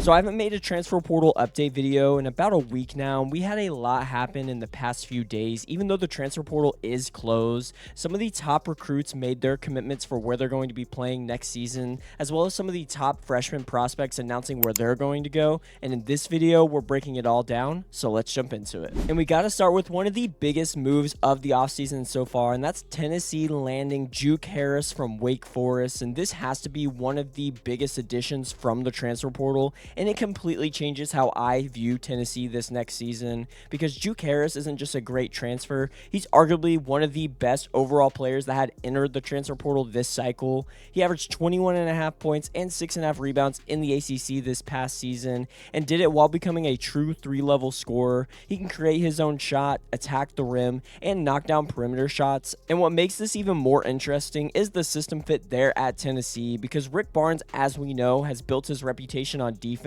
So I haven't made a transfer portal update video in about a week now, and we had a lot happen in the past few days. Even though the transfer portal is closed, some of the top recruits made their commitments for where they're going to be playing next season, as well as some of the top freshman prospects announcing where they're going to go. And in this video, we're breaking it all down, so let's jump into it. And we got to start with one of the biggest moves of the offseason so far, and that's Tennessee landing Juke Harris from Wake Forest. And this has to be one of the biggest additions from the transfer portal, and it completely changes how I view Tennessee this next season, because Juke Harris isn't just a great transfer, he's arguably one of the best overall players that had entered the transfer portal this cycle. He averaged 21.5 points and 6.5 rebounds in the ACC this past season, and did it while becoming a true 3-level scorer. He can create his own shot, attack the rim, and knock down perimeter shots. And what makes this even more interesting is the system fit there at Tennessee, because Rick Barnes, as we know, has built his reputation on defense,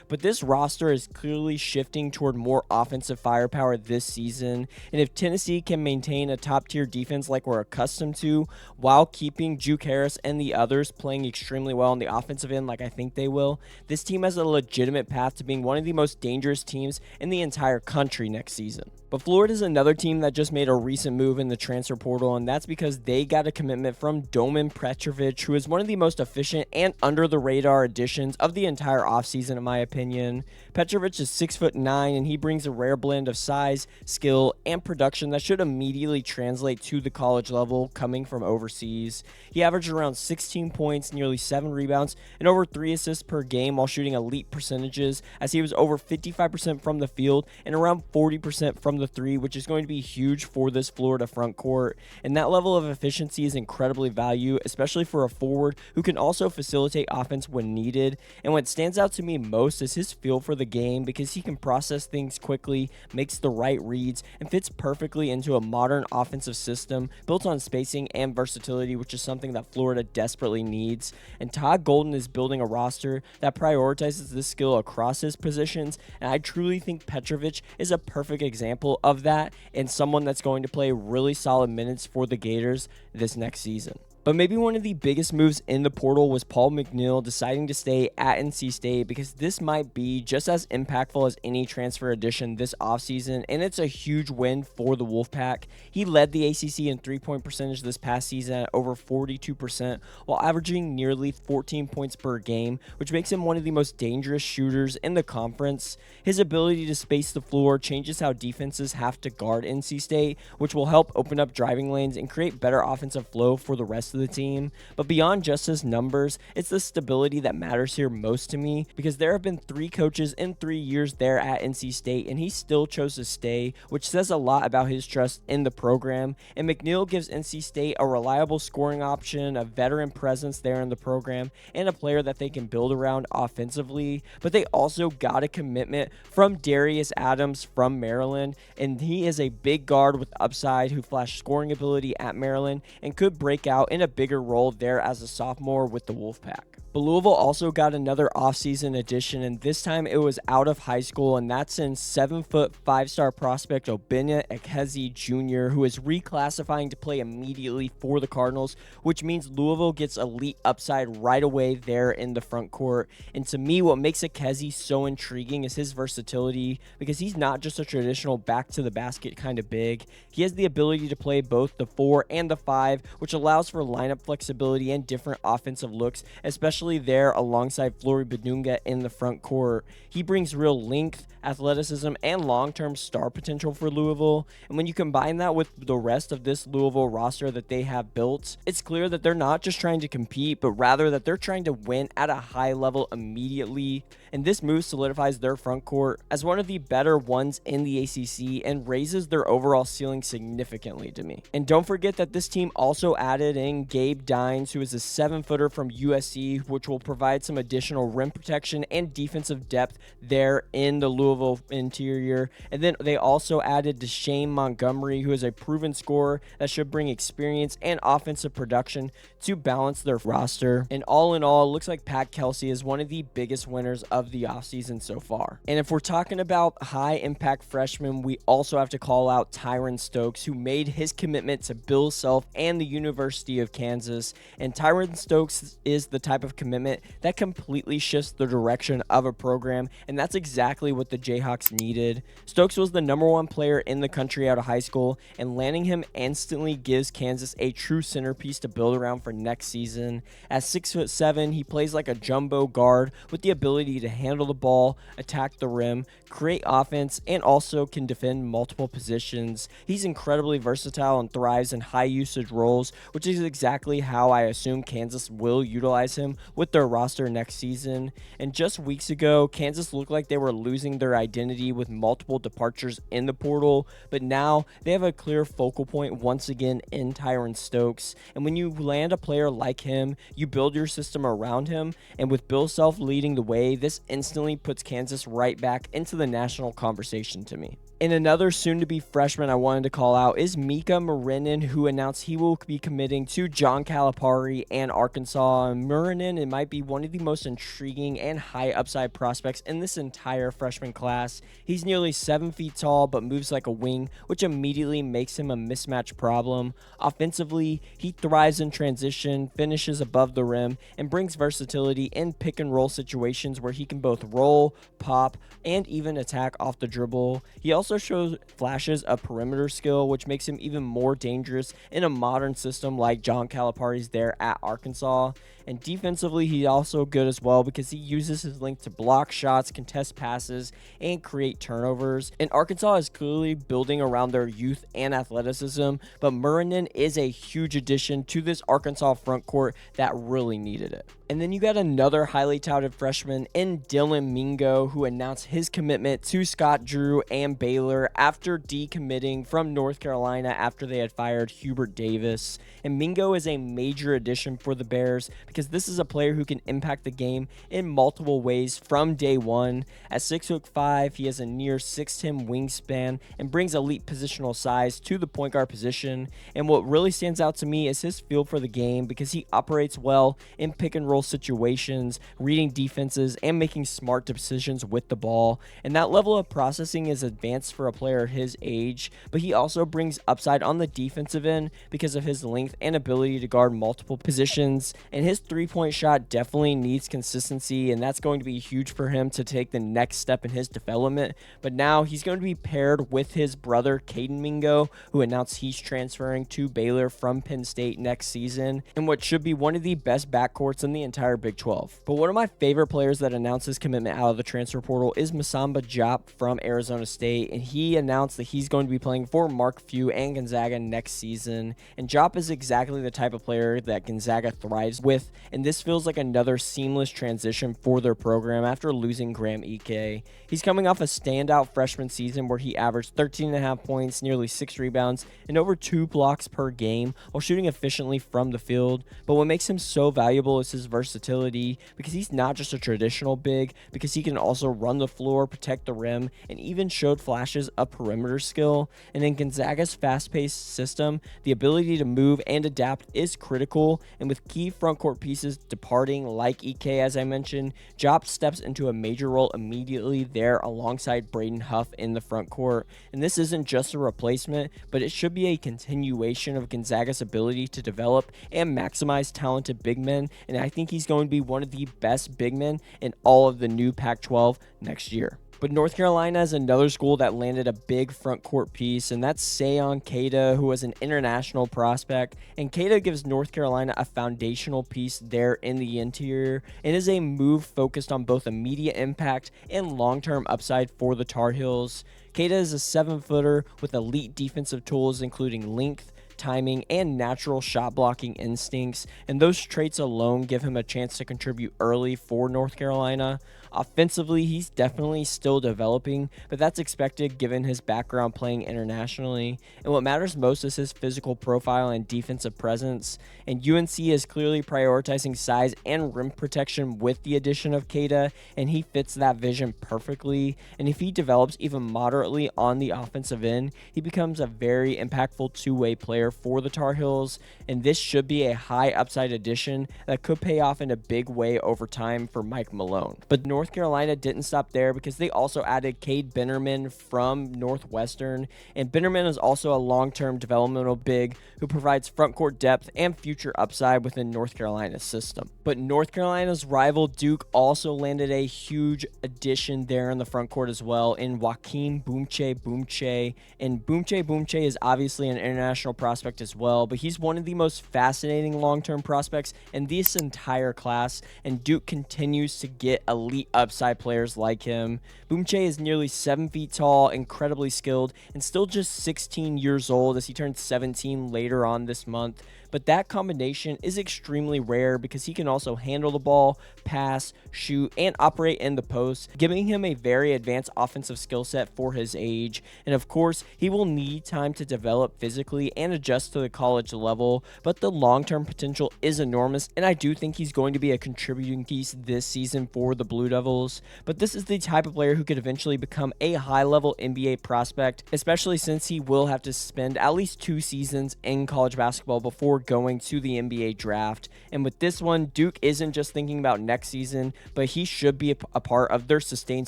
but this roster is clearly shifting toward more offensive firepower this season. And if Tennessee can maintain a top-tier defense like we're accustomed to, while keeping Juke Harris and the others playing extremely well on the offensive end like I think they will, this team has a legitimate path to being one of the most dangerous teams in the entire country next season. But Florida is another team that just made a recent move in the transfer portal, and that's because they got a commitment from Domen Petrovic, who is one of the most efficient and under-the-radar additions of the entire offseason, in my opinion. Petrovic is 6'9", and he brings a rare blend of size, skill, and production that should immediately translate to the college level coming from overseas. He averaged around 16 points, nearly 7 rebounds, and over 3 assists per game while shooting elite percentages, as he was over 55% from the field and around 40% from the three, which is going to be huge for this Florida front court. And that level of efficiency is incredibly valuable, especially for a forward who can also facilitate offense when needed. And what stands out to me most is his feel for the game, because he can process things quickly, makes the right reads, and fits perfectly into a modern offensive system built on spacing and versatility, which is something that Florida desperately needs. And Todd Golden is building a roster that prioritizes this skill across his positions, and I truly think Petrovic is a perfect example of that, and someone that's going to play really solid minutes for the Gators this next season. But maybe one of the biggest moves in the portal was Paul McNeil deciding to stay at NC State, because this might be just as impactful as any transfer addition this offseason, and it's a huge win for the Wolfpack. He led the ACC in three-point percentage this past season at over 42%, while averaging nearly 14 points per game, which makes him one of the most dangerous shooters in the conference. His ability to space the floor changes how defenses have to guard NC State, which will help open up driving lanes and create better offensive flow for the rest of the team. But beyond just his numbers, it's the stability that matters here most to me, because there have been 3 coaches in 3 years there at NC State, and he still chose to stay, which says a lot about his trust in the program. And McNeil gives NC State a reliable scoring option, a veteran presence there in the program, and a player that they can build around offensively. But they also got a commitment from Darius Adams from Maryland, and he is a big guard with upside who flashed scoring ability at Maryland and could break out in a bigger role there as a sophomore with the Wolfpack. But Louisville also got another offseason addition, and this time it was out of high school, and that's in 7-foot 5-star prospect Obinna Ekezie Jr., who is reclassifying to play immediately for the Cardinals, which means Louisville gets elite upside right away there in the front court. And to me, what makes Ekezie so intriguing is his versatility, because he's not just a traditional back to the basket kind of big. He has the ability to play both the 4 and the 5, which allows for lineup flexibility and different offensive looks, especially there alongside Flory Badunga in the front court. He brings real length, athleticism, and long-term star potential for Louisville. And when you combine that with the rest of this Louisville roster that they have built, it's clear that they're not just trying to compete, but rather that they're trying to win at a high level immediately. And this move solidifies their front court as one of the better ones in the ACC and raises their overall ceiling significantly to me. And don't forget that this team also added in Gabe Dines, who is a 7-footer from USC, which will provide some additional rim protection and defensive depth there in the Louisville interior. And then they also added Deshane Montgomery, who is a proven scorer that should bring experience and offensive production to balance their roster. And all in all, it looks like Pat Kelsey is one of the biggest winners of the offseason so far. And if we're talking about high impact freshmen, we also have to call out Tyran Stokes, who made his commitment to Bill Self and the University of Kansas. And Tyran Stokes is the type of commitment that completely shifts the direction of a program, and that's exactly what the Jayhawks needed. Stokes was the #1 player in the country out of high school, and landing him instantly gives Kansas a true centerpiece to build around for next season. At 6'7", he plays like a jumbo guard with the ability to handle the ball, attack the rim, create offense, and also can defend multiple positions. He's incredibly versatile and thrives in high usage roles, which is exactly how I assume Kansas will utilize him with their roster next season. And just weeks ago, Kansas looked like they were losing their identity with multiple departures in the portal, but now they have a clear focal point once again in Tyran Stokes. And when you land a player like him, you build your system around him, and with Bill Self leading the way, this instantly puts Kansas right back into the national conversation to me. And another soon-to-be freshman I wanted to call out is Miikka Muurinen, who announced he will be committing to John Calipari and Arkansas. Muurinen, it might be one of the most intriguing and high upside prospects in this entire freshman class. He's nearly 7 feet tall, but moves like a wing, which immediately makes him a mismatch problem. Offensively, he thrives in transition, finishes above the rim, and brings versatility in pick-and-roll situations where he can both roll, pop, and even attack off the dribble. He also shows flashes of perimeter skill, which makes him even more dangerous in a modern system like John Calipari's there at Arkansas. And defensively, he's also good as well because he uses his length to block shots, contest passes, and create turnovers. And Arkansas is clearly building around their youth and athleticism, but Muurinen is a huge addition to this Arkansas front court that really needed it. And then you got another highly touted freshman in Dylan Mingo, who announced his commitment to Scott Drew and Baylor after decommitting from North Carolina after they had fired Hubert Davis. And Mingo is a major addition for the Bears because this is a player who can impact the game in multiple ways from day one. At 6'5", he has a near 6'10" wingspan and brings elite positional size to the point guard position. And what really stands out to me is his feel for the game because he operates well in pick and roll situations, reading defenses, and making smart decisions with the ball. And that level of processing is advanced for a player his age, but he also brings upside on the defensive end because of his length and ability to guard multiple positions. And his three-point shot definitely needs consistency, and that's going to be huge for him to take the next step in his development. But now he's going to be paired with his brother, Caden Mingo, who announced he's transferring to Baylor from Penn State next season, in what should be one of the best backcourts in the entire Big 12. But one of my favorite players that announced his commitment out of the transfer portal is Massamba Diop from Arizona State, and he announced that he's going to be playing for Mark Few and Gonzaga next season. And Diop is exactly the type of player that Gonzaga thrives with, and this feels like another seamless transition for their program after losing Graham Ike. He's coming off a standout freshman season where he averaged 13.5 points, nearly 6 rebounds, and over 2 blocks per game while shooting efficiently from the field. But what makes him so valuable is his versatility, because he's not just a traditional big, because he can also run the floor, protect the rim, and even showed flashes of perimeter skill. And in Gonzaga's fast-paced system, the ability to move and adapt is critical, and with key frontcourt pieces departing like Ike, as I mentioned, Diop steps into a major role immediately there alongside Braden Huff in the frontcourt. And this isn't just a replacement, but it should be a continuation of Gonzaga's ability to develop and maximize talented big men, and I think he's going to be one of the best big men in all of the new Pac-12 next year. But North Carolina is another school that landed a big front court piece, and that's Sayon Keita, who was an international prospect. And Keita gives North Carolina a foundational piece there in the interior, and is a move focused on both immediate impact and long-term upside for the Tar Heels. Keita is a 7-footer with elite defensive tools, including length, timing, and natural shot blocking instincts, and those traits alone give him a chance to contribute early for North Carolina. Offensively, he's definitely still developing, but that's expected given his background playing internationally. And what matters most is his physical profile and defensive presence. And UNC is clearly prioritizing size and rim protection with the addition of Keita, and he fits that vision perfectly. And if he develops even moderately on the offensive end, he becomes a very impactful two-way player for the Tar Heels, and this should be a high upside addition that could pay off in a big way over time for Mike Malone. But North Carolina didn't stop there because they also added Cade Bennerman from Northwestern, and Bennerman is also a long-term developmental big who provides front court depth and future upside within North Carolina's system. But North Carolina's rival Duke also landed a huge addition there in the front court as well in Joaquim Boumtje. And Boumtje is obviously an international prospect as well, but he's one of the most fascinating long-term prospects in this entire class, and Duke continues to get elite upside players like him. Boumtje is nearly 7 feet tall, incredibly skilled, and still just 16 years old as he turns 17 later on this month. But that combination is extremely rare because he can also handle the ball, pass, shoot, and operate in the post, giving him a very advanced offensive skill set for his age. And of course, he will need time to develop physically and adjust to the college level, but the long-term potential is enormous, and I do think he's going to be a contributing piece this season for the Blue Devils. But this is the type of player who could eventually become a high-level NBA prospect, especially since he will have to spend at least 2 seasons in college basketball before going to the NBA draft. And with this one, Duke isn't just thinking about next season, but he should be a part of their sustained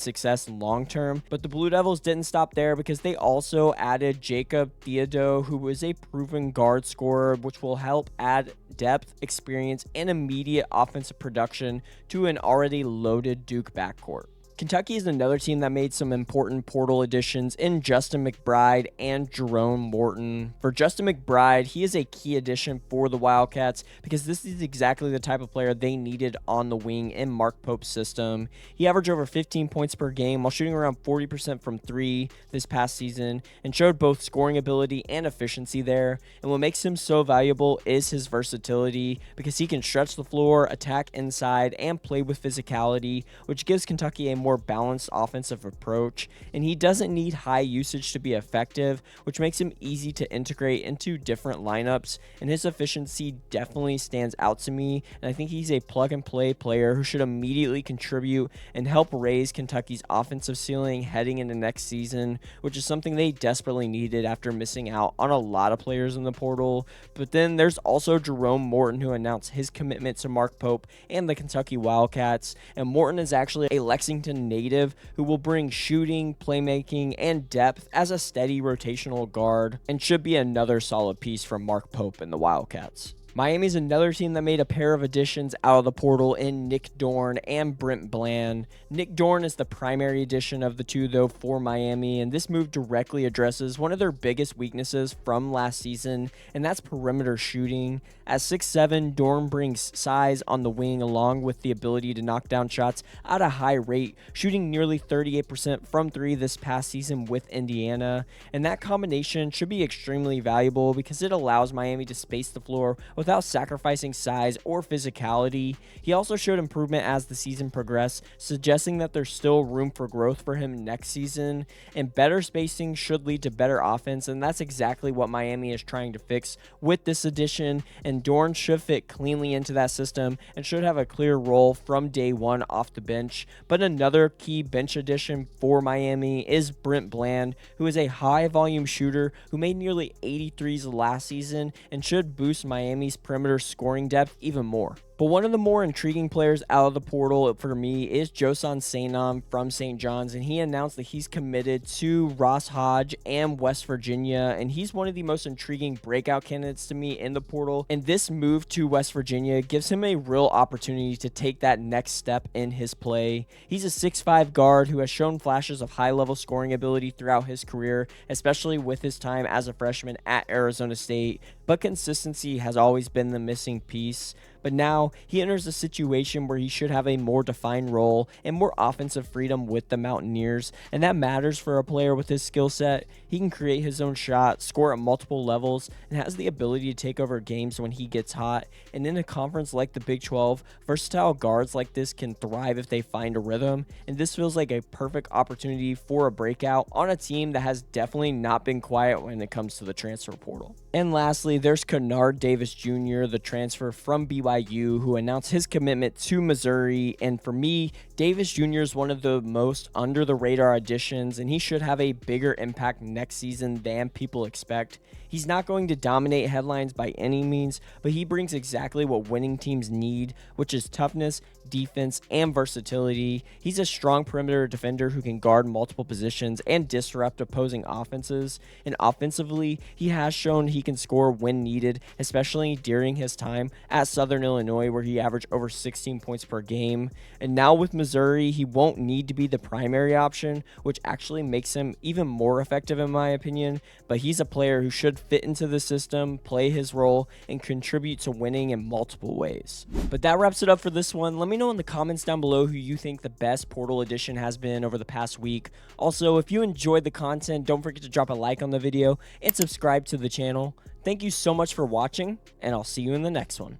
success long term. But the Blue Devils didn't stop there because they also added Jacob Theodo, who is a proven guard scorer, which will help add depth, experience, and immediate offensive production to an already loaded Duke backcourt. Kentucky is another team that made some important portal additions in Justin McBride and Jerome Morton. For Justin McBride, he is a key addition for the Wildcats because this is exactly the type of player they needed on the wing in Mark Pope's system. He averaged over 15 points per game while shooting around 40% from 3 this past season and showed both scoring ability and efficiency there. And what makes him so valuable is his versatility because he can stretch the floor, attack inside, and play with physicality, which gives Kentucky a more balanced offensive approach, and he doesn't need high usage to be effective, which makes him easy to integrate into different lineups, and his efficiency definitely stands out to me, and I think he's a plug-and-play player who should immediately contribute and help raise Kentucky's offensive ceiling heading into next season, which is something they desperately needed after missing out on a lot of players in the portal. But then there's also Jerome Morton, who announced his commitment to Mark Pope and the Kentucky Wildcats, and Morton is actually a Lexington native who will bring shooting, playmaking, and depth as a steady rotational guard and should be another solid piece from Mark Pope and the Wildcats. Miami's another team that made a pair of additions out of the portal in Nick Dorn and Brent Bland. Nick Dorn is the primary addition of the two, though, for Miami, and this move directly addresses one of their biggest weaknesses from last season, and that's perimeter shooting. At 6'7", Dorn brings size on the wing along with the ability to knock down shots at a high rate, shooting nearly 38% from 3 this past season with Indiana, and that combination should be extremely valuable because it allows Miami to space the floor without sacrificing size or physicality. He also showed improvement as the season progressed, suggesting that there's still room for growth for him next season, and better spacing should lead to better offense, and that's exactly what Miami is trying to fix with this addition, and Dorn should fit cleanly into that system and should have a clear role from day one off the bench. But another key bench addition for Miami is Brent Bland, who is a high volume shooter who made nearly 83s last season and should boost Miami's perimeter scoring depth even more. But one of the more intriguing players out of the portal for me is Joson Sanon from St. John's, and he announced that he's committed to Ross Hodge and West Virginia, and he's one of the most intriguing breakout candidates to me in the portal, and this move to West Virginia gives him a real opportunity to take that next step in his play. He's a 6'5" guard who has shown flashes of high-level scoring ability throughout his career, especially with his time as a freshman at Arizona State, but consistency has always been the missing piece. But now he enters a situation where he should have a more defined role and more offensive freedom with the Mountaineers, and that matters for a player with his skill set. He can create his own shot, score at multiple levels, and has the ability to take over games when he gets hot. And in a conference like the Big 12, versatile guards like this can thrive if they find a rhythm, and this feels like a perfect opportunity for a breakout on a team that has definitely not been quiet when it comes to the transfer portal. And lastly, there's Kennard Davis Jr., the transfer from BYU, who announced his commitment to Missouri. And for me, Davis Jr. is one of the most under-the-radar additions, and he should have a bigger impact next season than people expect. He's not going to dominate headlines by any means, but he brings exactly what winning teams need, which is toughness, defense, and versatility. He's a strong perimeter defender who can guard multiple positions and disrupt opposing offenses. And offensively, he has shown he can score when needed, especially during his time at Southern Illinois, where he averaged over 16 points per game. And now with Missouri, he won't need to be the primary option, which actually makes him even more effective in my opinion. But he's a player who should fit into the system, play his role, and contribute to winning in multiple ways. But that wraps it up for this one. Let me know in the comments down below who you think the best portal addition has been over the past week. Also, if you enjoyed the content, don't forget to drop a like on the video and subscribe to the channel. Thank you so much for watching, and I'll see you in the next one.